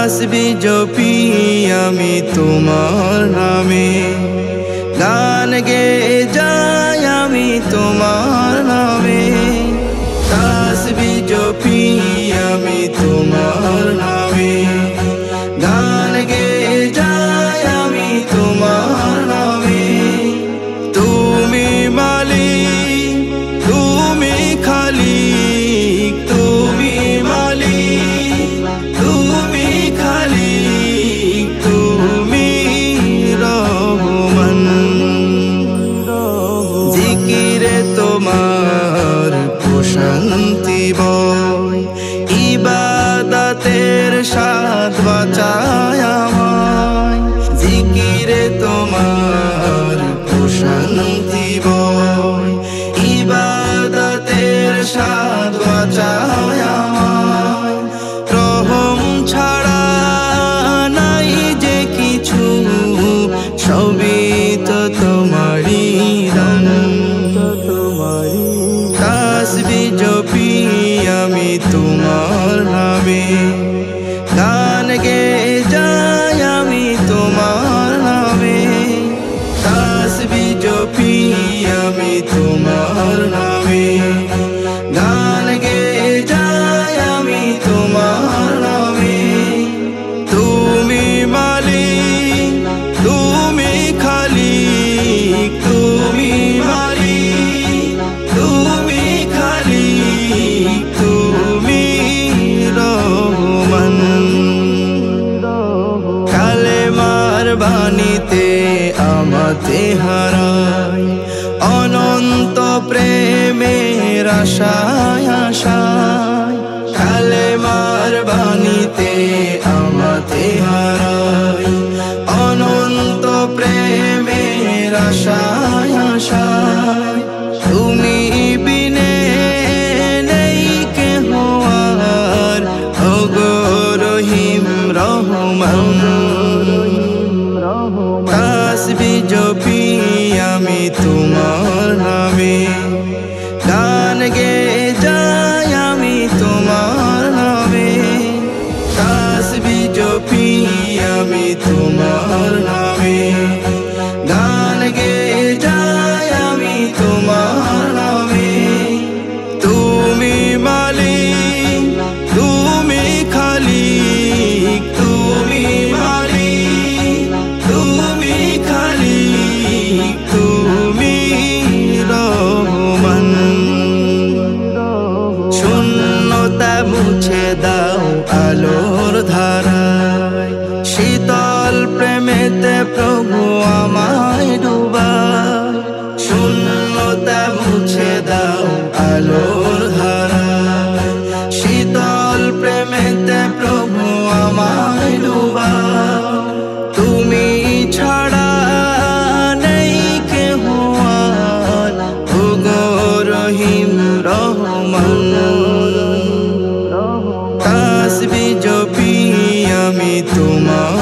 তাসবিহ জপি আমি তোমার নামে, গান গেয়ে যাই আমি তোমার নামে। তাসবিহ জপি আমি তোমার নামে, গান গেয়ে যাই আমি তোমার নামে। তুমি মালিক, তুমি খালিক, তুমি মালিক, তুমি খালিক, তুমি রহমান। জিকিরে তোমার প্রশান্তি বয়, ইবাদতের স্বাদ বাঁচায় আমায়। জিকিরে তোমার প্রশান্তি বয়, ইবাদতের স্বাদ বাঁচায় আমায়। রহম ছাড়া নাই যে কিছু, সবই তো তোমারই দান। তাসবিহ জপি আমি তোমার নামে, গান গেয়ে যাই আমি তোমার নামে। তাসবিহ জপি আমি তোমার নামে, গান গেয়ে যাই আমি তোমার নামে। তুমি মালিক, তুমি খালিক, তুমি মালিক, তুমি খালিক, তুমি রহমান। কালেমার বাণীতে আমাতে হারাই, অনন্ত প্রেমের আশায় আশায়। কালেমার বাণীতে আমাতে হারাই, অনন্ত প্রেমের আশায় আশায়। তুমি বিনে নেই কেহ আর, ওগো রহিম রহমান। তাসবিহ জপি আমি তোমার নামে, গান গেয়ে যাই আমি তোমার নামে। তাসবিহ জপি আমি তোমার নামে, গান গেয়ে যাই আমি তোমার নামে। তুমি মালিক, তুমি খালিক, তুমি মালিক, তুমি খালিক, তুমি রহমান। শূন্যতা মুছে দাও আলোর ধারায়, শীতল প্রেমেতে প্রভু আমায় ডুবায়। শূন্যতা মুছে দাও আলোর ধারায়, শীতল প্রেমেতে প্রভু আমায় ডুবায়। তুমি ছাড়া নেই কেহ আর, ওগো রহিম রহমান। তাসবিহ জপি আমি তোমার